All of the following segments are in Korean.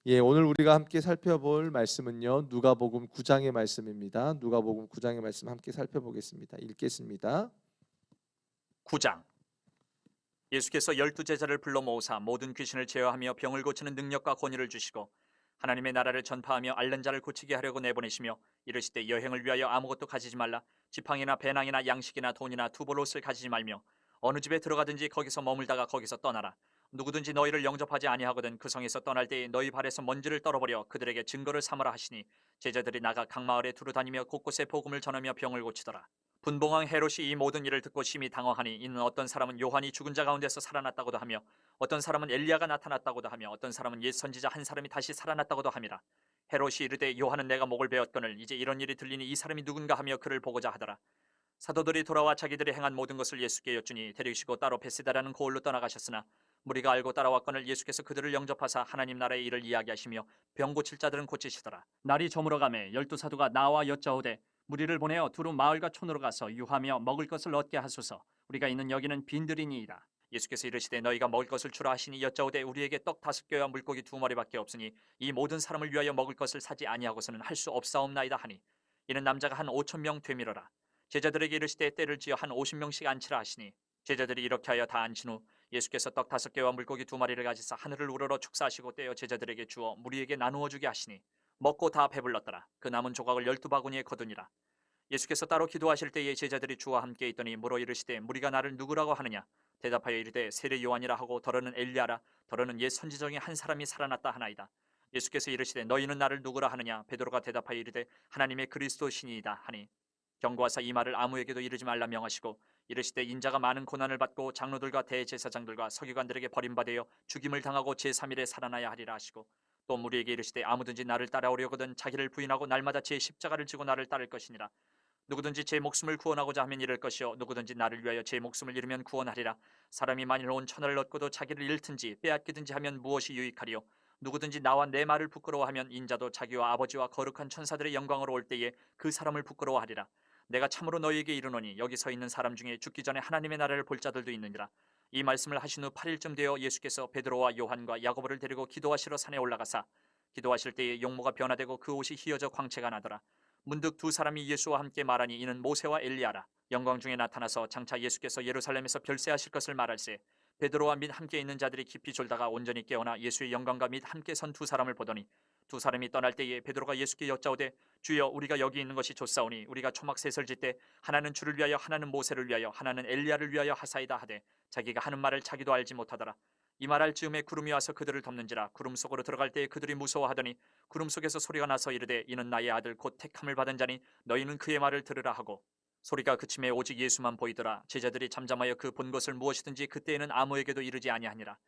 예, 오늘 우리가 함께 살펴볼 말씀은요. 누가복음 9장의 말씀입니다. 누가복음 9장의 말씀 함께 살펴보겠습니다. 읽겠습니다. 9장. 예수께서 12제자를 불러 모으사 모든 귀신을 제어하며 병을 고치는 능력과 권위를 주시고 하나님의 나라를 전파하며 앓는 자를 고치게 하려고 내보내시며 이르시되 여행을 위하여 아무것도 가지지 말라. 지팡이나 배낭이나 양식이나 돈이나 두벌옷을 가지지 말며 어느 집에 들어가든지 거기서 머물다가 거기서 떠나라. 누구든지 너희를 영접하지 아니하거든 그 성에서 떠날 때에 너희 발에서 먼지를 떨어버려 그들에게 증거를 삼으라 하시니 제자들이 나가 각 마을에 두루 다니며 곳곳에 복음을 전하며 병을 고치더라. 분봉왕 헤롯이 이 모든 일을 듣고 심히 당황하니 이는 어떤 사람은 요한이 죽은 자 가운데서 살아났다고도 하며 어떤 사람은 엘리야가 나타났다고도 하며 어떤 사람은 옛 선지자 한 사람이 다시 살아났다고도 함이라. 헤롯이 이르되 요한은 내가 목을 베었거늘 이제 이런 일이 들리니 이 사람이 누군가 하며 그를 보고자 하더라. 사도들이 돌아와 자기들이 행한 모든 것을 예수께 여쭈니 데리시고 따로 베세다라는 고을로 떠나가셨으나 무리가 알고 따라왔거늘 예수께서 그들을 영접하사 하나님 나라의 일을 이야기하시며 병 고칠 자들은 고치시더라. 날이 저물어가매 12사도가 나와 여짜오되 무리를 보내어 두루 마을과 촌으로 가서 유하며 먹을 것을 얻게 하소서. 우리가 있는 여기는 빈들이니이다. 예수께서 이르시되 너희가 먹을 것을 주라 하시니 여짜오되 우리에게 떡 5개와 물고기 2마리밖에 없으니 이 모든 사람을 위하여 먹을 것을 사지 아니하고서는 할 수 없사옵나이다 하니 이는 남자가 한 5,000명 되밀어라. 제자들에게 이르시되 때를 지어 한 50명씩 앉히라 하시니 제자들이 이렇게 하여 다 앉힌 후 예수께서 떡 5개와 물고기 2마리를 가지사 하늘을 우러러 축사하시고 떼어 제자들에게 주어 무리에게 나누어 주게 하시니 먹고 다 배불렀더라. 그 남은 조각을 12바구니에 거두니라. 예수께서 따로 기도하실 때에 제자들이 주와 함께 있더니 물어 이르시되 무리가 나를 누구라고 하느냐. 대답하여 이르되 세례 요한이라 하고 더러는 엘리야라 더러는 옛 선지 중에 한 사람이 살아났다 하나이다. 예수께서 이르시되 너희는 나를 누구라 하느냐. 베드로가 대답하여 이르되 하나님의 그리스도시니이다 하니 경고하사 이 말을 아무에게도 이르지 말라 명하시고 이르시되 인자가 많은 고난을 받고 장로들과 대제사장들과 서기관들에게 버림받아 죽임을 당하고 제3일에 살아나야 하리라 하시고 또 무리에게 이르시되 아무든지 나를 따라오려거든 자기를 부인하고 날마다 제 십자가를 지고 나를 따를 것이니라. 누구든지 제 목숨을 구원하고자 하면 잃을 것이요 누구든지 나를 위하여 제 목숨을 잃으면 구원하리라. 사람이 만일 온 천하를 얻고도 자기를 잃든지 빼앗기든지 하면 무엇이 유익하리요. 누구든지 나와 내 말을 부끄러워하면 인자도 자기와 아버지와 거룩한 천사들의 영광으로 올 때에 그 사람을 부끄러워하리라. 내가 참으로 너희에게 이르노니 여기 서 있는 사람 중에 죽기 전에 하나님의 나라를 볼 자들도 있느니라. 이 말씀을 하신 후 8일쯤 되어 예수께서 베드로와 요한과 야고보를 데리고 기도하시러 산에 올라가사 기도하실 때에 용모가 변화되고 그 옷이 휘어져 광채가 나더라. 문득 두 사람이 예수와 함께 말하니 이는 모세와 엘리야라. 영광 중에 나타나서 장차 예수께서 예루살렘에서 별세하실 것을 말할세 베드로와 및 함께 있는 자들이 깊이 졸다가 온전히 깨어나 예수의 영광과 및 함께 선 두 사람을 보더니 두 사람이 떠날 때에 베드로가 예수께 여짜오되 주여 우리가 여기 있는 것이 좋사오니 우리가 초막셋을 짓되 하나는 주를 위하여 하나는 모세를 위하여 하나는 엘리야를 위하여 하사이다 하되 자기가 하는 말을 자기도 알지 못하더라. 이 말할 즈음에 구름이 와서 그들을 덮는지라. 구름 속으로 들어갈 때에 그들이 무서워하더니 구름 속에서 소리가 나서 이르되 이는 나의 아들 곧 택함을 받은 자니 너희는 그의 말을 들으라 하고 소리가 그침에 오직 예수만 보이더라. 제자들이 잠잠하여 그 본 것을 무엇이든지 그때에는 아무에게도 이르지 아니하니라.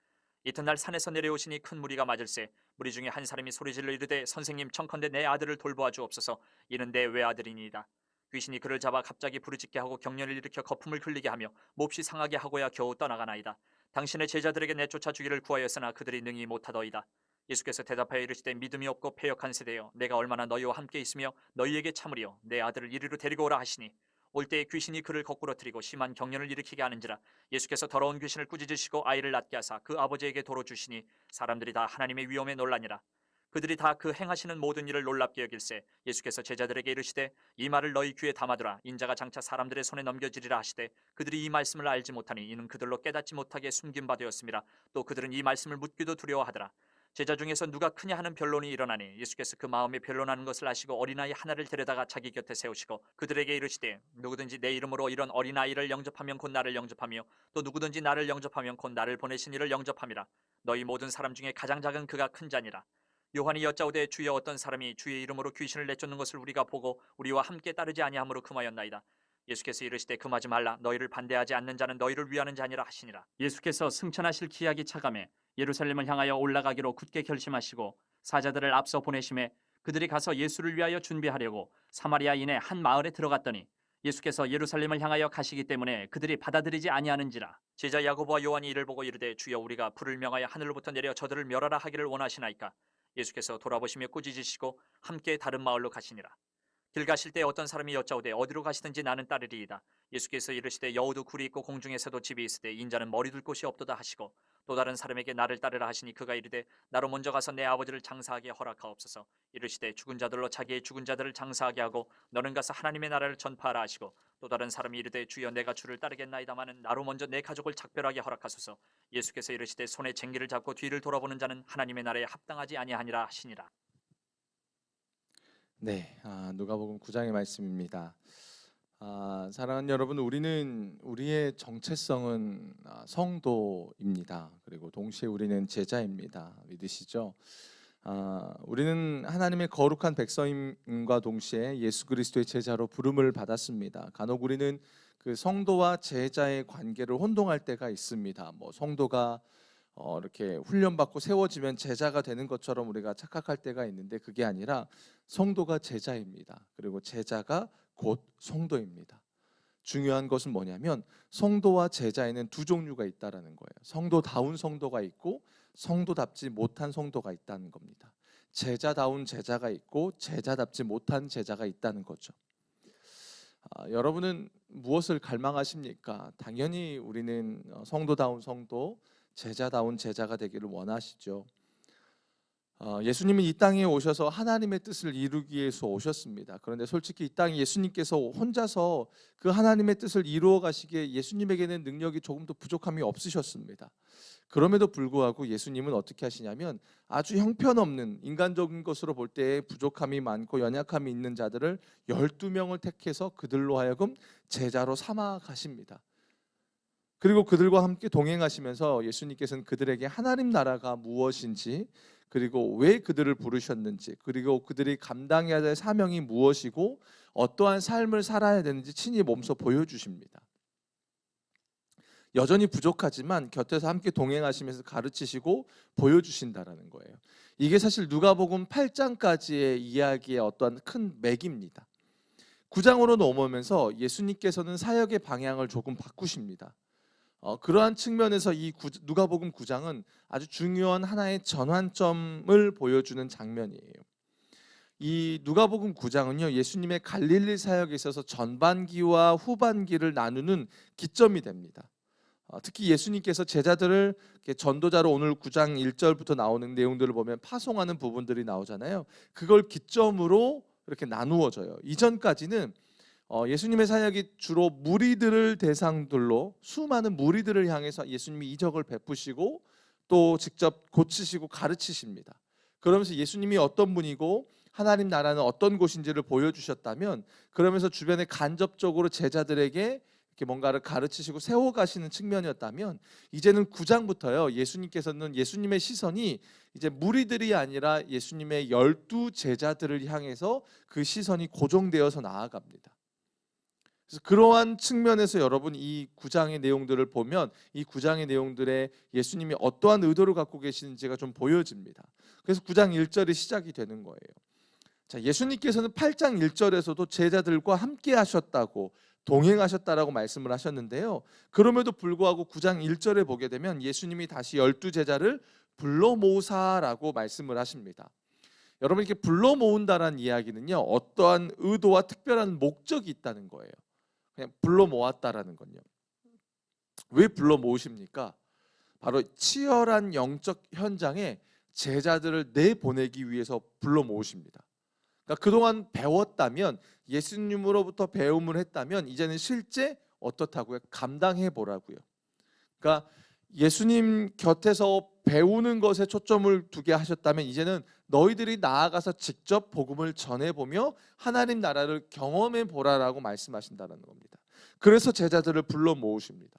이튿날 산에서 내려오시니 큰 무리가 맞을세 무리 중에 한 사람이 소리질러 이르되 선생님 청컨대 내 아들을 돌보아 주옵소서. 이는 내 외아들이니이다. 귀신이 그를 잡아 갑자기 부르짖게 하고 경련을 일으켜 거품을 흘리게 하며 몹시 상하게 하고야 겨우 떠나가나이다. 당신의 제자들에게 내쫓아 주기를 구하였으나 그들이 능히 못하더이다. 예수께서 대답하여 이르시되 믿음이 없고 패역한 세대여 내가 얼마나 너희와 함께 있으며 너희에게 참으리요 내 아들을 이리로 데리고 오라 하시니 올 때에 귀신이 그를 거꾸로 들이고 심한 경련을 일으키게 하는지라. 예수께서 더러운 귀신을 꾸짖으시고 아이를 낳게 하사 그 아버지에게 도로 주시니 사람들이 다 하나님의 위엄에 놀라니라. 그들이 다 그 행하시는 모든 일을 놀랍게 여길세 예수께서 제자들에게 이르시되 이 말을 너희 귀에 담아두라. 인자가 장차 사람들의 손에 넘겨지리라 하시되 그들이 이 말씀을 알지 못하니 이는 그들로 깨닫지 못하게 숨긴 바 되었음이라. 또 그들은 이 말씀을 묻기도 두려워하더라. 제자 중에서 누가 크냐 하는 변론이 일어나니 예수께서 그 마음에 변론하는 것을 아시고 어린아이 하나를 데려다가 자기 곁에 세우시고 그들에게 이르시되 누구든지 내 이름으로 이런 어린아이를 영접하면 곧 나를 영접하며 또 누구든지 나를 영접하면 곧 나를 보내신 이를 영접함이라. 너희 모든 사람 중에 가장 작은 그가 큰 자니라. 요한이 여짜오되 주여 어떤 사람이 주의 이름으로 귀신을 내쫓는 것을 우리가 보고 우리와 함께 따르지 아니함으로 금하였나이다. 예수께서 이르시되 금하지 말라. 너희를 반대하지 않는 자는 너희를 위하는 자니라 하시니라. 예수께서 승천하실 기약이 차감해 예루살렘을 향하여 올라가기로 굳게 결심하시고 사자들을 앞서 보내심에 그들이 가서 예수를 위하여 준비하려고 사마리아인의 한 마을에 들어갔더니 예수께서 예루살렘을 향하여 가시기 때문에 그들이 받아들이지 아니하는지라. 제자 야고보와 요한이 이를 보고 이르되 주여 우리가 불을 명하여 하늘로부터 내려 저들을 멸하라 하기를 원하시나이까. 예수께서 돌아보시며 꾸짖으시고 함께 다른 마을로 가시니라. 길 가실 때 어떤 사람이 여짜오되 어디로 가시든지 나는 따르리이다. 예수께서 이르시되 여우도 굴이 있고 공중에서도 집이 있으되 인자는 머리 둘 곳이 없도다 하시고 또 다른 사람에게 나를 따르라 하시니 그가 이르되 나로 먼저 가서 내 아버지를 장사하게 허락하옵소서. 이르시되 죽은 자들로 자기의 죽은 자들을 장사하게 하고 너는 가서 하나님의 나라를 전파하라 하시고 또 다른 사람이 이르되 주여 내가 주를 따르겠나이다마는 나로 먼저 내 가족을 작별하게 허락하소서. 예수께서 이르시되 손에 쟁기를 잡고 뒤를 돌아보는 자는 하나님의 나라에 합당하지 아니하니라 하시니라. 네, 누가복음 9장의 말씀입니다. 사랑하는 여러분, 우리는 우리의 정체성은 성도입니다. 그리고 동시에 우리는 제자입니다. 믿으시죠? 우리는 하나님의 거룩한 백성임과 동시에 예수 그리스도의 제자로 부름을 받았습니다. 간혹 우리는 그 성도와 제자의 관계를 혼동할 때가 있습니다. 뭐 성도가 이렇게 훈련받고 세워지면 제자가 되는 것처럼 우리가 착각할 때가 있는데 그게 아니라 성도가 제자입니다. 그리고 제자가 곧 성도입니다. 중요한 것은 뭐냐면 성도와 제자에는 두 종류가 있다라는 거예요. 성도다운 성도가 있고 성도답지 못한 성도가 있다는 겁니다. 제자다운 제자가 있고 제자답지 못한 제자가 있다는 거죠. 여러분은 무엇을 갈망하십니까? 당연히 우리는 성도다운 성도, 제자다운 제자가 되기를 원하시죠. 예수님은 이 땅에 오셔서 하나님의 뜻을 이루기 위해서 오셨습니다. 그런데 솔직히 이 땅에 예수님께서 혼자서 그 하나님의 뜻을 이루어 가시기에 예수님에게는 능력이 조금도 부족함이 없으셨습니다. 그럼에도 불구하고 예수님은 어떻게 하시냐면 아주 형편없는 인간적인 것으로 볼 때 부족함이 많고 연약함이 있는 자들을 12명을 택해서 그들로 하여금 제자로 삼아 가십니다. 그리고 그들과 함께 동행하시면서 예수님께서는 그들에게 하나님 나라가 무엇인지, 그리고 왜 그들을 부르셨는지, 그리고 그들이 감당해야 될 사명이 무엇이고 어떠한 삶을 살아야 되는지 친히 몸소 보여주십니다. 여전히 부족하지만 곁에서 함께 동행하시면서 가르치시고 보여주신다라는 거예요. 이게 사실 누가복음 8장까지의 이야기의 어떠한 큰 맥입니다. 9장으로 넘어오면서 예수님께서는 사역의 방향을 조금 바꾸십니다. 그러한 측면에서 이 누가복음 9장은 아주 중요한 하나의 전환점을 보여주는 장면이에요. 이 누가복음 9장은요, 예수님의 갈릴리 사역에 있어서 전반기와 후반기를 나누는 기점이 됩니다. 특히 예수님께서 제자들을 전도자로 오늘 9장 1절부터 나오는 내용들을 보면 파송하는 부분들이 나오잖아요. 그걸 기점으로 이렇게 나누어져요. 이전까지는 예수님의 사역이 주로 무리들을 대상들로 수많은 무리들을 향해서 예수님이 이적을 베푸시고 또 직접 고치시고 가르치십니다. 그러면서 예수님이 어떤 분이고 하나님 나라는 어떤 곳인지를 보여주셨다면, 그러면서 주변에 간접적으로 제자들에게 이렇게 뭔가를 가르치시고 세워가시는 측면이었다면, 이제는 9장부터요 예수님께서는 예수님의 시선이 이제 무리들이 아니라 예수님의 12 제자들을 향해서 그 시선이 고정되어서 나아갑니다. 그래서 그러한 측면에서 여러분 이 9장의 내용들을 보면 이 9장의 내용들에 예수님이 어떠한 의도를 갖고 계시는지가 좀 보여집니다. 그래서 9장 1절이 시작이 되는 거예요. 자, 예수님께서는 8장 1절에서도 제자들과 함께 하셨다고, 동행하셨다라고 말씀을 하셨는데요. 그럼에도 불구하고 9장 1절에 보게 되면 예수님이 다시 12 제자를 불러 모으사라고 말씀을 하십니다. 여러분, 이렇게 불러 모은다라는 이야기는요, 어떠한 의도와 특별한 목적이 있다는 거예요. 그냥 불러 모았다라는 건요. 왜 불러 모으십니까? 바로 치열한 영적 현장에 제자들을 내보내기 위해서 불러 모으십니다. 그러니까 그동안 배웠다면, 예수님으로부터 배움을 했다면 이제는 실제 어떻다고요? 감당해 보라고요. 그러니까 예수님 곁에서 배우는 것에 초점을 두게 하셨다면 이제는 너희들이 나아가서 직접 복음을 전해보며 하나님 나라를 경험해 보라라고 말씀하신다는 겁니다. 그래서 제자들을 불러 모으십니다.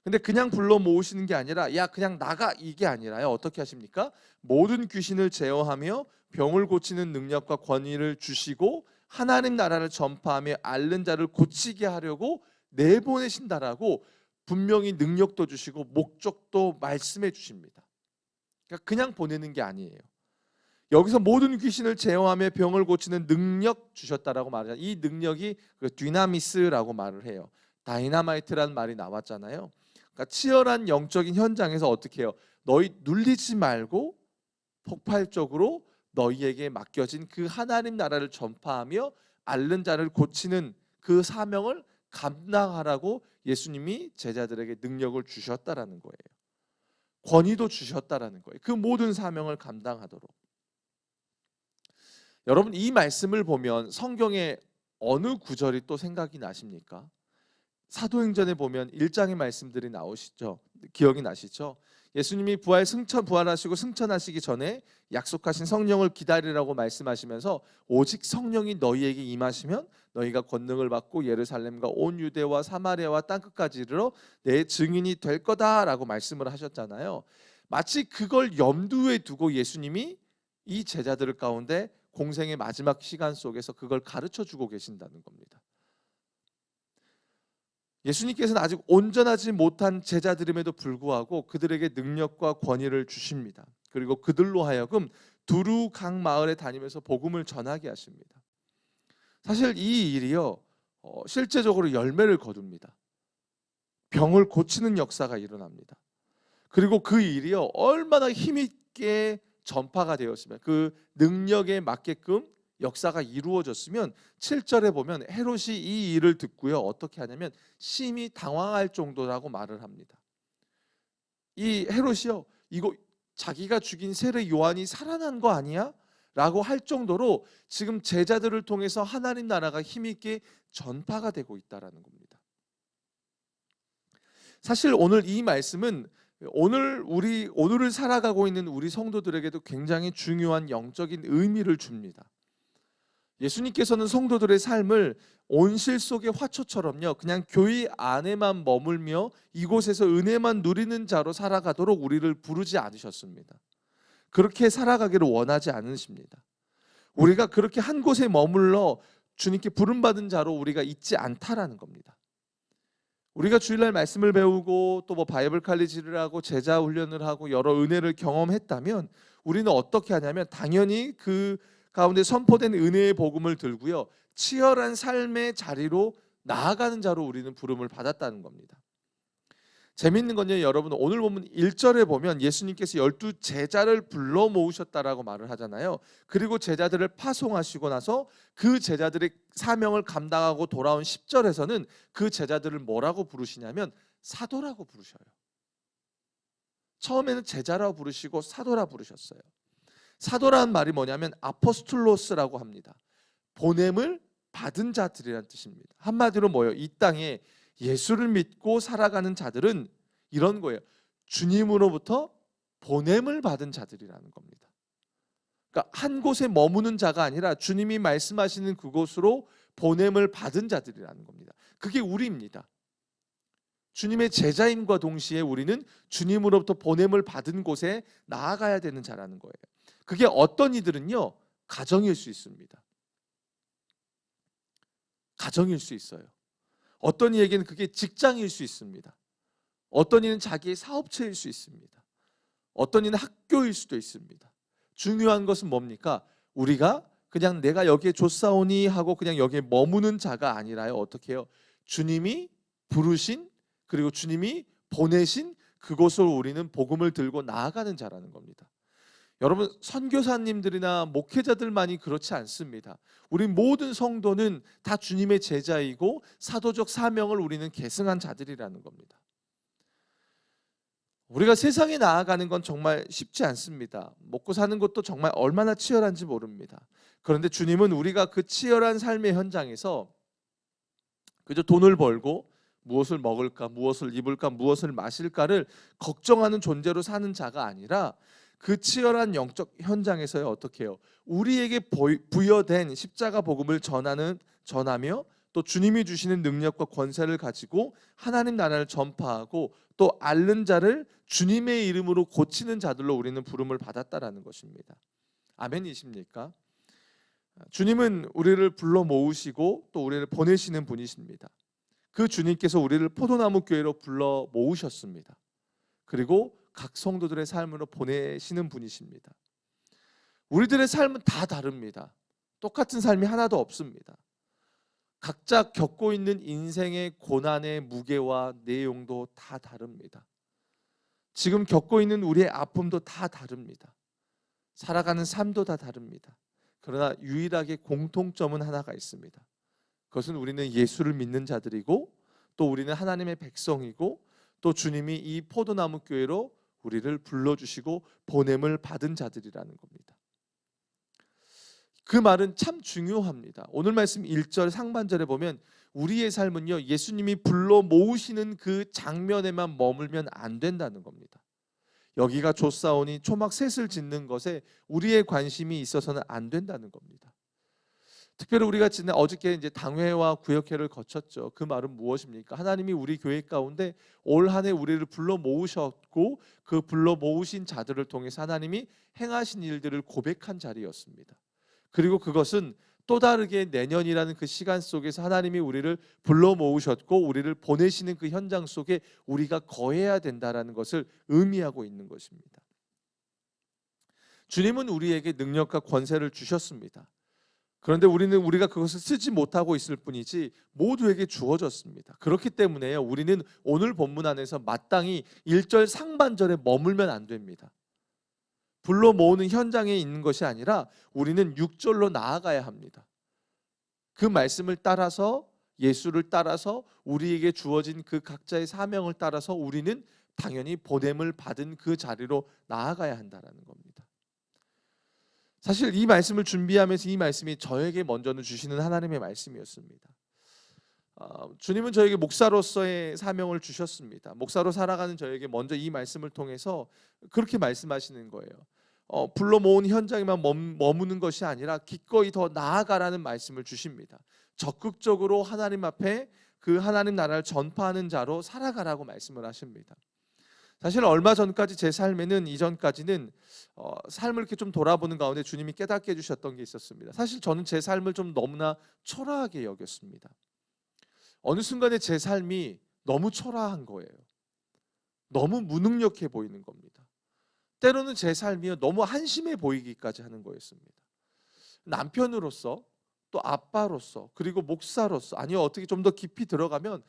근데 그냥 불러 모으시는 게 아니라 야 그냥 나가 이게 아니라요. 어떻게 하십니까? 모든 귀신을 제어하며 병을 고치는 능력과 권위를 주시고 하나님 나라를 전파하며 앓는 자를 고치게 하려고 내보내신다라고 분명히 능력도 주시고 목적도 말씀해 주십니다. 그러니까 그냥 보내는 게 아니에요. 여기서 모든 귀신을 제어하며 병을 고치는 능력 주셨다라고 말하잖아요. 이 능력이 디나미스라고 말을 해요. 다이나마이트라는 말이 나왔잖아요. 그러니까 치열한 영적인 현장에서 어떻게 해요? 너희 눌리지 말고 폭발적으로 너희에게 맡겨진 그 하나님 나라를 전파하며 앓는 자를 고치는 그 사명을 감당하라고 예수님이 제자들에게 능력을 주셨다라는 거예요. 권위도 주셨다라는 거예요. 그 모든 사명을 감당하도록. 여러분, 이 말씀을 보면 성경에 어느 구절이 또 생각이 나십니까? 사도행전에 보면 1장의 말씀들이 나오시죠. 기억이 나시죠? 예수님이 부활하시고 승천하시기 전에 약속하신 성령을 기다리라고 말씀하시면서 오직 성령이 너희에게 임하시면 너희가 권능을 받고 예루살렘과 온 유대와 사마리아와 땅끝까지 이르러 내 증인이 될 거다라고 말씀을 하셨잖아요. 마치 그걸 염두에 두고 예수님이 이 제자들 가운데 공생의 마지막 시간 속에서 그걸 가르쳐 주고 계신다는 겁니다. 예수님께서는 아직 온전하지 못한 제자들임에도 불구하고 그들에게 능력과 권위를 주십니다. 그리고 그들로 하여금 두루 각 마을에 다니면서 복음을 전하게 하십니다. 사실 이 일이요, 실제적으로 열매를 거둡니다. 병을 고치는 역사가 일어납니다. 그리고 그 일이요, 얼마나 힘있게 전파가 되었으면, 그 능력에 맞게끔 역사가 이루어졌으면 7절에 보면 헤롯이 이 일을 듣고요, 어떻게 하냐면 심히 당황할 정도라고 말을 합니다. 이 헤롯이요, 이거 자기가 죽인 세례 요한이 살아난 거 아니야? 라고 할 정도로 지금 제자들을 통해서 하나님 나라가 힘있게 전파가 되고 있다라는 겁니다. 사실 오늘 이 말씀은 오늘을 살아가고 있는 우리 성도들에게도 굉장히 중요한 영적인 의미를 줍니다. 예수님께서는 성도들의 삶을 온실 속의 화초처럼요, 그냥 교회 안에만 머물며 이곳에서 은혜만 누리는 자로 살아가도록 우리를 부르지 않으셨습니다. 그렇게 살아가기를 원하지 않으십니다. 우리가 그렇게 한 곳에 머물러 주님께 부름받은 자로 우리가 있지 않다라는 겁니다. 우리가 주일날 말씀을 배우고 또 바이블 칼리지를 하고 제자 훈련을 하고 여러 은혜를 경험했다면 우리는 어떻게 하냐면 당연히 그 가운데 선포된 은혜의 복음을 들고요, 치열한 삶의 자리로 나아가는 자로 우리는 부름을 받았다는 겁니다. 재밌는 건요, 여러분, 오늘 보면 1절에 보면 예수님께서 12 제자를 불러 모으셨다라고 말을 하잖아요. 그리고 제자들을 파송하시고 나서 그 제자들의 사명을 감당하고 돌아온 10절에서는 그 제자들을 뭐라고 부르시냐면 사도라고 부르셔요. 처음에는 제자라고 부르시고 사도라 부르셨어요. 사도라는 말이 뭐냐면 아포스톨로스라고 합니다. 보냄을 받은 자들이라는 뜻입니다. 한마디로 뭐예요? 이 땅에 예수를 믿고 살아가는 자들은 이런 거예요. 주님으로부터 보냄을 받은 자들이라는 겁니다. 그러니까 한 곳에 머무는 자가 아니라 주님이 말씀하시는 그곳으로 보냄을 받은 자들이라는 겁니다. 그게 우리입니다. 주님의 제자임과 동시에 우리는 주님으로부터 보냄을 받은 곳에 나아가야 되는 자라는 거예요. 그게 어떤 이들은요, 가정일 수 있습니다. 가정일 수 있어요. 어떤 이에게는 그게 직장일 수 있습니다. 어떤 이는 자기의 사업체일 수 있습니다. 어떤 이는 학교일 수도 있습니다. 중요한 것은 뭡니까? 우리가 그냥 내가 여기에 줬사오니 하고 그냥 여기에 머무는 자가 아니라요, 어떻게 해요? 주님이 부르신 그리고 주님이 보내신 그곳으로 우리는 복음을 들고 나아가는 자라는 겁니다. 여러분, 선교사님들이나 목회자들만이 그렇지 않습니다. 우리 모든 성도는 다 주님의 제자이고 사도적 사명을 우리는 계승한 자들이라는 겁니다. 우리가 세상에 나아가는 건 정말 쉽지 않습니다. 먹고 사는 것도 정말 얼마나 치열한지 모릅니다. 그런데 주님은 우리가 그 치열한 삶의 현장에서 그저 돈을 벌고 무엇을 먹을까, 무엇을 입을까, 무엇을 마실까를 걱정하는 존재로 사는 자가 아니라 그 치열한 영적 현장에서요, 어떻게 해요? 우리에게 부여된 십자가 복음을 전하며 또 주님이 주시는 능력과 권세를 가지고 하나님 나라를 전파하고 또 앓는 자를 주님의 이름으로 고치는 자들로 우리는 부름을 받았다라는 것입니다. 아멘이십니까? 주님은 우리를 불러 모으시고 또 우리를 보내시는 분이십니다. 그 주님께서 우리를 포도나무 교회로 불러 모으셨습니다. 그리고 각 성도들의 삶으로 보내시는 분이십니다. 우리들의 삶은 다 다릅니다. 똑같은 삶이 하나도 없습니다. 각자 겪고 있는 인생의 고난의 무게와 내용도 다 다릅니다. 지금 겪고 있는 우리의 아픔도 다 다릅니다. 살아가는 삶도 다 다릅니다. 그러나 유일하게 공통점은 하나가 있습니다. 그것은 우리는 예수를 믿는 자들이고 또 우리는 하나님의 백성이고 또 주님이 이 포도나무 교회로 우리를 불러주시고 보냄을 받은 자들이라는 겁니다. 그 말은 참 중요합니다. 오늘 말씀 1절 상반절에 보면 우리의 삶은요, 예수님이 불러 모으시는 그 장면에만 머물면 안 된다는 겁니다. 여기가 좋사오니 초막 셋을 짓는 것에 우리의 관심이 있어서는 안 된다는 겁니다. 특별히 우리가 지난 어저께 이제 당회와 구역회를 거쳤죠. 그 말은 무엇입니까? 하나님이 우리 교회 가운데 올 한 해 우리를 불러 모으셨고 그 불러 모으신 자들을 통해서 하나님이 행하신 일들을 고백한 자리였습니다. 그리고 그것은 또 다르게 내년이라는 그 시간 속에서 하나님이 우리를 불러 모으셨고 우리를 보내시는 그 현장 속에 우리가 거해야 된다라는 것을 의미하고 있는 것입니다. 주님은 우리에게 능력과 권세를 주셨습니다. 그런데 우리가 그것을 쓰지 못하고 있을 뿐이지 모두에게 주어졌습니다. 그렇기 때문에 우리는 오늘 본문 안에서 마땅히 1절 상반절에 머물면 안 됩니다. 불러 모으는 현장에 있는 것이 아니라 우리는 6절로 나아가야 합니다. 그 말씀을 따라서 예수를 따라서 우리에게 주어진 그 각자의 사명을 따라서 우리는 당연히 보냄을 받은 그 자리로 나아가야 한다는 겁니다. 사실 이 말씀을 준비하면서 이 말씀이 저에게 먼저는 주시는 하나님의 말씀이었습니다. 주님은 저에게 목사로서의 사명을 주셨습니다. 목사로 살아가는 저에게 먼저 이 말씀을 통해서 그렇게 말씀하시는 거예요. 불러 모은 현장에만 머무는 것이 아니라 기꺼이 더 나아가라는 말씀을 주십니다. 적극적으로 하나님 앞에 그 하나님 나라를 전파하는 자로 살아가라고 말씀을 하십니다. 사실 얼마 전까지 제 삶에는 이전까지는 삶을 이렇게 좀 돌아보는 가운데 주님이 깨닫게 해주셨던 게 있었습니다. 사실 저는 제 삶을 좀 너무나 초라하게 여겼습니다. 어느 순간에 제 삶이 너무 초라한 거예요. 너무 무능력해 보이는 겁니다. 때로는 제 삶이 너무 한심해 보이기까지 하는 거였습니다. 남편으로서 또 아빠로서 그리고 목사로서 아니요 어떻게 좀 더 깊이 들어가면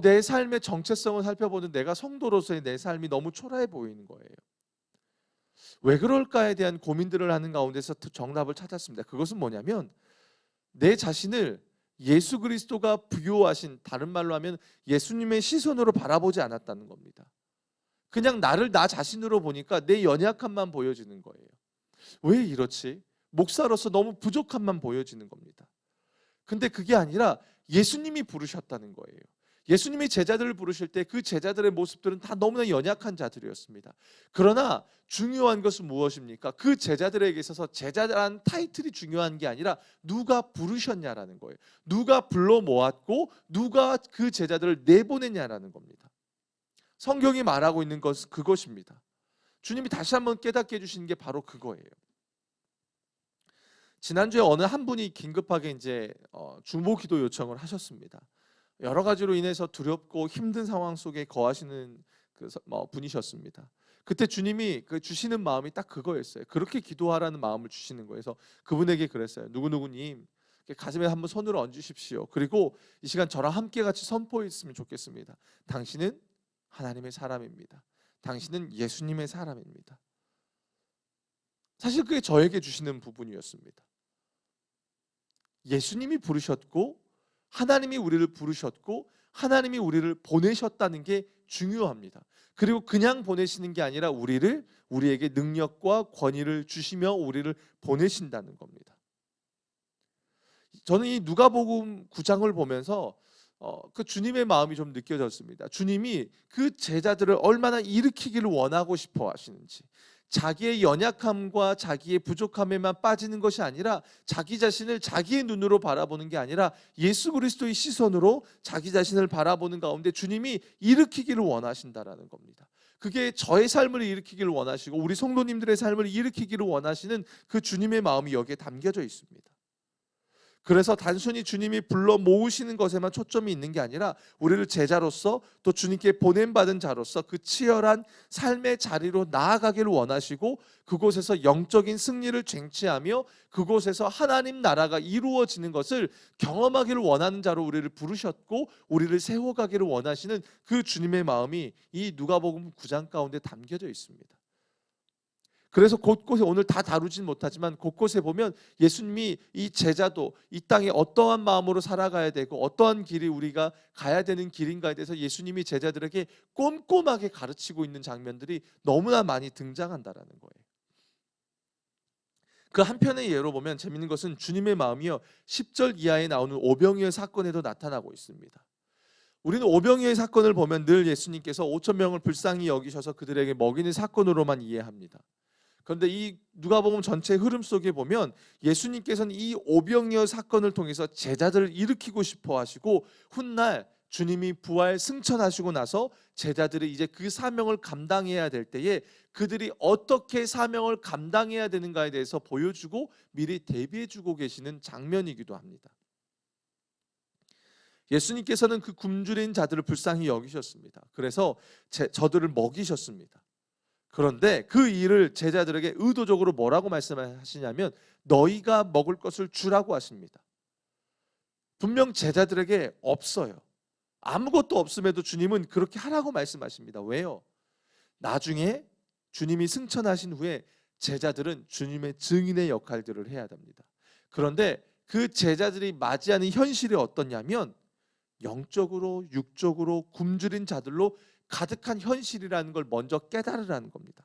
내 삶의 정체성을 살펴보는 내가 성도로서의 내 삶이 너무 초라해 보이는 거예요. 왜 그럴까에 대한 고민들을 하는 가운데서 정답을 찾았습니다. 그것은 뭐냐면 내 자신을 예수 그리스도가 부요하신 다른 말로 하면 예수님의 시선으로 바라보지 않았다는 겁니다. 그냥 나를 나 자신으로 보니까 내 연약함만 보여지는 거예요. 왜 이렇지? 목사로서 너무 부족함만 보여지는 겁니다. 근데 그게 아니라 예수님이 부르셨다는 거예요. 예수님이 제자들을 부르실 때 그 제자들의 모습들은 다 너무나 연약한 자들이었습니다. 그러나 중요한 것은 무엇입니까? 그 제자들에게 있어서 제자라는 타이틀이 중요한 게 아니라 누가 부르셨냐라는 거예요. 누가 불러 모았고 누가 그 제자들을 내보냈냐라는 겁니다. 성경이 말하고 있는 것은 그것입니다. 주님이 다시 한번 깨닫게 해주시는 게 바로 그거예요. 지난주에 어느 한 분이 긴급하게 이제 중보 기도 요청을 하셨습니다. 여러 가지로 인해서 두렵고 힘든 상황 속에 거하시는 그 분이셨습니다. 그때 주님이 그 주시는 마음이 딱 그거였어요. 그렇게 기도하라는 마음을 주시는 거예요. 그래서 그분에게 그랬어요. 누구누구님 가슴에 한번 손을 얹으십시오. 그리고 이 시간 저랑 함께 같이 선포했으면 좋겠습니다. 당신은 하나님의 사람입니다. 당신은 예수님의 사람입니다. 사실 그게 저에게 주시는 부분이었습니다. 예수님이 부르셨고 하나님이 우리를 부르셨고 하나님이 우리를 보내셨다는 게 중요합니다. 그리고 그냥 보내시는 게 아니라 우리에게 능력과 권위를 주시며 우리를 보내신다는 겁니다. 저는 이 누가복음 9장을 보면서 그 주님의 마음이 좀 느껴졌습니다. 주님이 그 제자들을 얼마나 일으키기를 원하고 싶어 하시는지, 자기의 연약함과 자기의 부족함에만 빠지는 것이 아니라 자기 자신을 자기의 눈으로 바라보는 게 아니라 예수 그리스도의 시선으로 자기 자신을 바라보는 가운데 주님이 일으키기를 원하신다라는 겁니다. 그게 저의 삶을 일으키기를 원하시고 우리 성도님들의 삶을 일으키기를 원하시는 그 주님의 마음이 여기에 담겨져 있습니다. 그래서 단순히 주님이 불러 모으시는 것에만 초점이 있는 게 아니라 우리를 제자로서 또 주님께 보냄받은 자로서 그 치열한 삶의 자리로 나아가기를 원하시고 그곳에서 영적인 승리를 쟁취하며 그곳에서 하나님 나라가 이루어지는 것을 경험하기를 원하는 자로 우리를 부르셨고 우리를 세워가기를 원하시는 그 주님의 마음이 이 누가복음 9장 가운데 담겨져 있습니다. 그래서 곳곳에 오늘 다 다루진 못하지만 곳곳에 보면 예수님이 이 제자도 이 땅에 어떠한 마음으로 살아가야 되고 어떠한 길이 우리가 가야 되는 길인가에 대해서 예수님이 제자들에게 꼼꼼하게 가르치고 있는 장면들이 너무나 많이 등장한다라는 거예요. 그 한편의 예로 보면 재밌는 것은 주님의 마음이요 10절 이하에 나오는 오병이어 사건에도 나타나고 있습니다. 우리는 오병이어의 사건을 보면 늘 예수님께서 5천 명을 불쌍히 여기셔서 그들에게 먹이는 사건으로만 이해합니다. 그런데 이 누가복음 전체 흐름 속에 보면 예수님께서는 이 오병이어 사건을 통해서 제자들을 일으키고 싶어 하시고 훗날 주님이 부활 승천하시고 나서 제자들이 이제 그 사명을 감당해야 될 때에 그들이 어떻게 사명을 감당해야 되는가에 대해서 보여주고 미리 대비해주고 계시는 장면이기도 합니다. 예수님께서는 그 굶주린 자들을 불쌍히 여기셨습니다. 그래서 저들을 먹이셨습니다. 그런데 그 일을 제자들에게 의도적으로 뭐라고 말씀하시냐면 너희가 먹을 것을 주라고 하십니다. 분명 제자들에게 없어요. 아무것도 없음에도 주님은 그렇게 하라고 말씀하십니다. 왜요? 나중에 주님이 승천하신 후에 제자들은 주님의 증인의 역할들을 해야 됩니다. 그런데 그 제자들이 맞이하는 현실이 어떠냐면 영적으로 육적으로 굶주린 자들로 가득한 현실이라는 걸 먼저 깨달으라는 겁니다.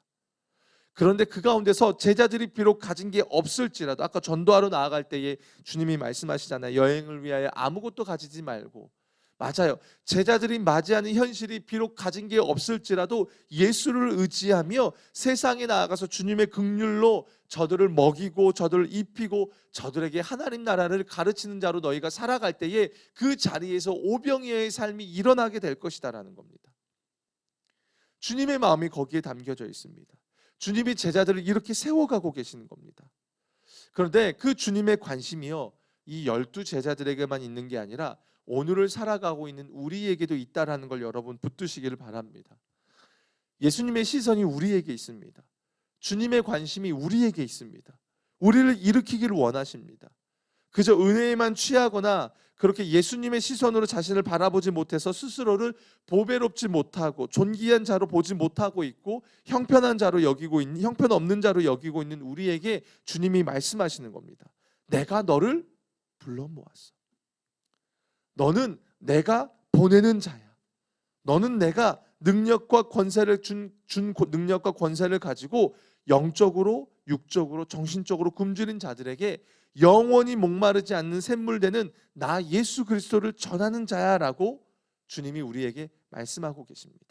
그런데 그 가운데서 제자들이 비록 가진 게 없을지라도 아까 전도하러 나아갈 때에 주님이 말씀하시잖아요. 여행을 위하여 아무것도 가지지 말고. 맞아요. 제자들이 맞이하는 현실이 비록 가진 게 없을지라도 예수를 의지하며 세상에 나아가서 주님의 긍휼로 저들을 먹이고 저들을 입히고 저들에게 하나님 나라를 가르치는 자로 너희가 살아갈 때에 그 자리에서 오병이어의 삶이 일어나게 될 것이다라는 겁니다. 주님의 마음이 거기에 담겨져 있습니다. 주님이 제자들을 이렇게 세워가고 계시는 겁니다. 그런데 그 주님의 관심이요 이 12 제자들에게만 있는 게 아니라 오늘을 살아가고 있는 우리에게도 있다라는 걸 여러분 붙드시기를 바랍니다. 예수님의 시선이 우리에게 있습니다. 주님의 관심이 우리에게 있습니다. 우리를 일으키기를 원하십니다. 그저 은혜에만 취하거나 그렇게 예수님의 시선으로 자신을 바라보지 못해서 스스로를 보배롭지 못하고 존귀한 자로 보지 못하고 있고 형편한 자로 여기고 있는 형편없는 자로 여기고 있는 우리에게 주님이 말씀하시는 겁니다. 내가 너를 불러 모았어. 너는 내가 보내는 자야. 너는 내가 능력과 권세를 준 능력과 권세를 가지고 영적으로 육적으로 정신적으로 굶주린 자들에게 영원히 목마르지 않는 샘물되는 나 예수 그리스도를 전하는 자야라고 주님이 우리에게 말씀하고 계십니다.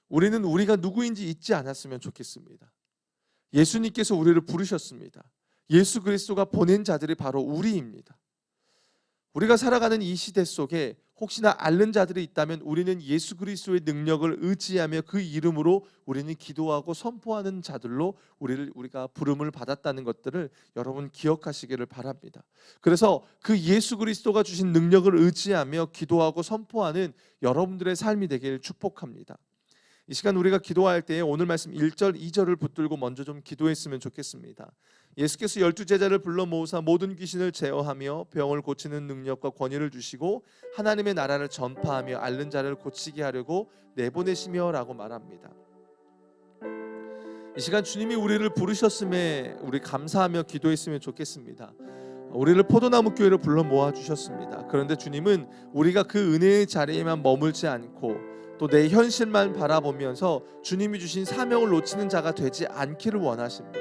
우리는 우리가 누구인지 잊지 않았으면 좋겠습니다. 예수님께서 우리를 부르셨습니다. 예수 그리스도가 보낸 자들이 바로 우리입니다. 우리가 살아가는 이 시대 속에 혹시나 앓는 자들이 있다면 우리는 예수 그리스도의 능력을 의지하며 그 이름으로 우리는 기도하고 선포하는 자들로 우리가 부름을 받았다는 것들을 여러분 기억하시기를 바랍니다. 그래서 그 예수 그리스도가 주신 능력을 의지하며 기도하고 선포하는 여러분들의 삶이 되기를 축복합니다. 이 시간 우리가 기도할 때에 오늘 말씀 1절, 2절을 붙들고 먼저 좀 기도했으면 좋겠습니다. 예수께서 12 제자를 불러 모으사 모든 귀신을 제어하며 병을 고치는 능력과 권위를 주시고 하나님의 나라를 전파하며 앓는 자를 고치게 하려고 내보내시며 라고 말합니다. 이 시간 주님이 우리를 부르셨음에 우리 감사하며 기도했으면 좋겠습니다. 우리를 포도나무 교회로 불러 모아주셨습니다. 그런데 주님은 우리가 그 은혜의 자리에만 머물지 않고 또 내 현실만 바라보면서 주님이 주신 사명을 놓치는 자가 되지 않기를 원하십니다.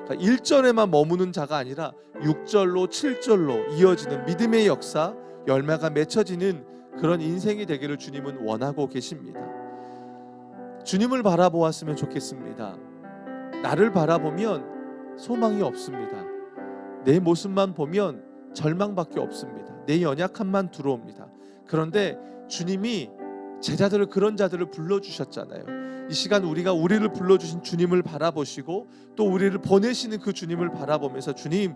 1절에만 머무는 자가 아니라 6절로 7절로 이어지는 믿음의 역사, 열매가 맺혀지는 그런 인생이 되기를 주님은 원하고 계십니다. 주님을 바라보았으면 좋겠습니다. 나를 바라보면 소망이 없습니다. 내 모습만 보면 절망밖에 없습니다. 내 연약함만 들어옵니다. 그런데 주님이 제자들을 그런 자들을 불러주셨잖아요. 이 시간 우리를 불러주신 주님을 바라보시고 또 우리를 보내시는 그 주님을 바라보면서 주님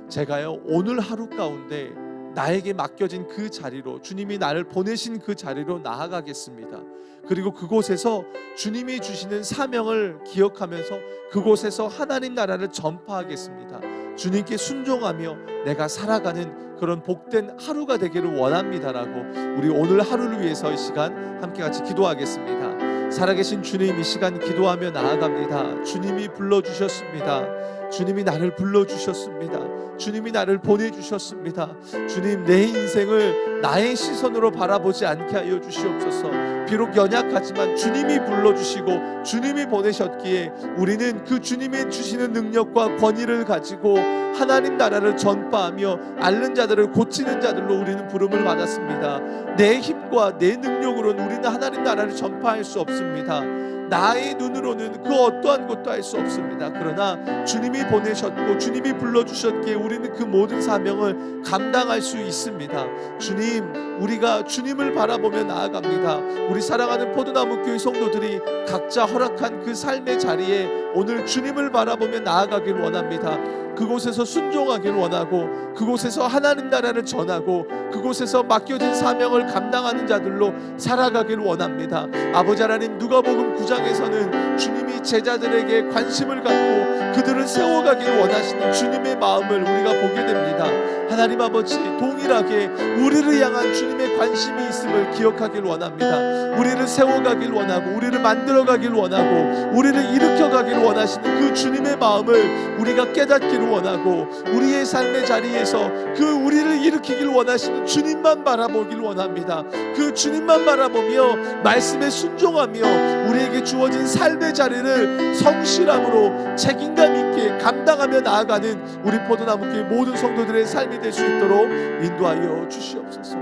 제가요 오늘 하루 가운데 나에게 맡겨진 그 자리로 주님이 나를 보내신 그 자리로 나아가겠습니다. 그리고 그곳에서 주님이 주시는 사명을 기억하면서 그곳에서 하나님 나라를 전파하겠습니다. 주님께 순종하며 내가 살아가는 그런 복된 하루가 되기를 원합니다라고 우리 오늘 하루를 위해서 이 시간 함께 같이 기도하겠습니다. 살아계신 주님, 이 시간 기도하며 나아갑니다. 주님이 불러주셨습니다. 주님이 나를 불러주셨습니다. 주님이 나를 보내주셨습니다. 주님, 내 인생을 나의 시선으로 바라보지 않게 하여 주시옵소서. 비록 연약하지만 주님이 불러주시고 주님이 보내셨기에 우리는 그 주님이 주시는 능력과 권위를 가지고 하나님 나라를 전파하며 앓는 자들을 고치는 자들로 우리는 부름을 받았습니다. 내 힘과 내 능력으로는 우리는 하나님 나라를 전파할 수 없습니다. 나의 눈으로는 그 어떠한 것도 할 수 없습니다. 그러나 주님이 보내셨고 주님이 불러주셨기에 우리는 그 모든 사명을 감당할 수 있습니다. 주님, 우리가 주님을 바라보며 나아갑니다. 우리 사랑하는 포도나무 교회 성도들이 각자 허락한 그 삶의 자리에 오늘 주님을 바라보며 나아가길 원합니다. 그곳에서 순종하길 원하고 그곳에서 하나님 나라를 전하고 그곳에서 맡겨진 사명을 감당하는 자들로 살아가길 원합니다. 아버지 하나님, 누가복음 9장에서는 주님이 제자들에게 관심을 갖고 그들을 세워가길 원하시는 주님의 마음을 우리가 보게 됩니다. 하나님 아버지, 동일하게 우리를 향한 주님의 관심이 있음을 기억하길 원합니다. 우리를 세워가길 원하고 우리를 만들어가길 원하고 우리를 일으켜가길 원하시는 그 주님의 마음을 우리가 깨닫기를 원하고 우리의 삶의 자리에서 그 우리를 일으키길 원하시는 주님만 바라보길 원합니다. 그 주님만 바라보며 말씀에 순종하며 우리에게 주어진 삶의 자리를 성실함으로 책임감 있게 감당하며 나아가는 우리 포도나무교회 모든 성도들의 삶이 될 수 있도록 인도하여 주시옵소서.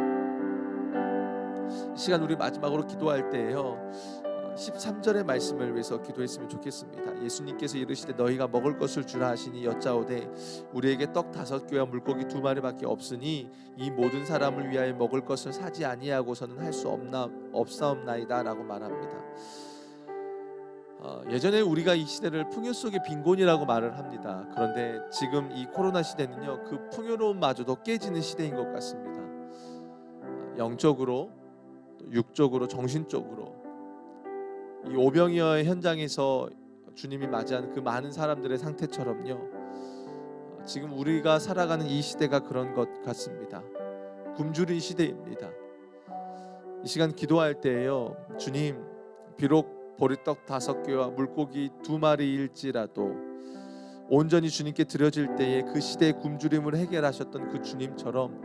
이 시간 우리 마지막으로 기도할 때에요, 13절의 말씀을 위해서 기도했으면 좋겠습니다. 예수님께서 이르시되 너희가 먹을 것을 주라 하시니 여짜오되 우리에게 떡 5개와 물고기 2마리밖에 없으니 이 모든 사람을 위하여 먹을 것을 사지 아니하고서는 할 수 없사옵나이다 라고 말합니다. 예전에 우리가 이 시대를 풍요 속의 빈곤이라고 말을 합니다. 그런데 지금 이 코로나 시대는요, 그 풍요로움마저도 깨지는 시대인 것 같습니다. 영적으로, 육적으로, 정신적으로 이 오병이어의 현장에서 주님이 맞이하는 그 많은 사람들의 상태처럼요, 지금 우리가 살아가는 이 시대가 그런 것 같습니다. 굶주린 시대입니다. 이 시간 기도할 때에요, 주님, 비록 보리떡 5개와 물고기 2마리일지라도 온전히 주님께 드려질 때에 그 시대의 굶주림을 해결하셨던 그 주님처럼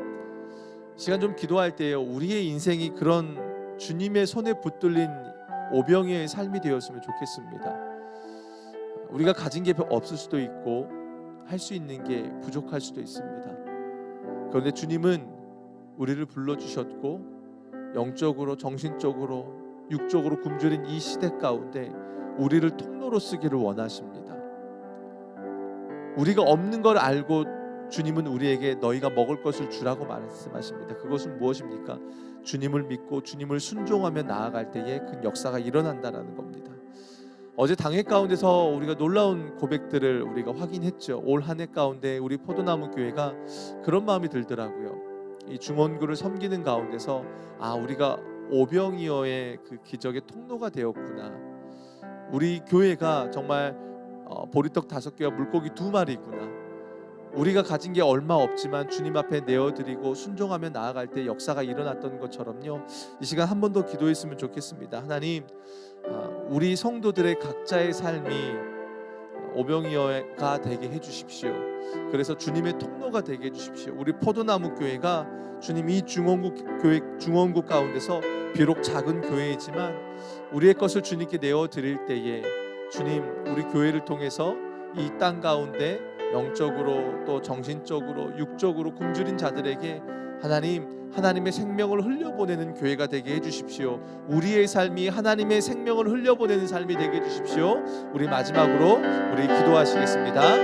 시간 좀 기도할 때에요, 우리의 인생이 그런 주님의 손에 붙들린 오병이어의 삶이 되었으면 좋겠습니다. 우리가 가진 게 없을 수도 있고 할 수 있는 게 부족할 수도 있습니다. 그런데 주님은 우리를 불러주셨고 영적으로, 정신적으로, 육적으로 굶주린 이 시대 가운데 우리를 통로로 쓰기를 원하십니다. 우리가 없는 걸 알고 주님은 우리에게 너희가 먹을 것을 주라고 말씀하십니다. 그것은 무엇입니까? 주님을 믿고 주님을 순종하며 나아갈 때에 그 역사가 일어난다라는 겁니다. 어제 당회 가운데서 우리가 놀라운 고백들을 우리가 확인했죠. 올 한 해 가운데 우리 포도나무 교회가 그런 마음이 들더라고요. 이 중원구를 섬기는 가운데서 우리가 오병이어의 그 기적의 통로가 되었구나. 우리 교회가 정말 보리떡 5개와 물고기 2마리구나. 우리가 가진 게 얼마 없지만 주님 앞에 내어드리고 순종하며 나아갈 때 역사가 일어났던 것처럼요, 이 시간 한 번 더 기도했으면 좋겠습니다. 하나님, 우리 성도들의 각자의 삶이 오병이어가 되게 해주십시오. 그래서 주님의 통로가 되게 해주십시오. 우리 포도나무 교회가 주님 이 중원국 가운데서 비록 작은 교회이지만 우리의 것을 주님께 내어드릴 때에 주님, 우리 교회를 통해서 이 땅 가운데 영적으로 또 정신적으로 육적으로 굶주린 자들에게 하나님의 생명을 흘려보내는 교회가 되게 해주십시오. 우리의 삶이 하나님의 생명을 흘려보내는 삶이 되게 해주십시오. 우리 마지막으로 우리 기도하시겠습니다.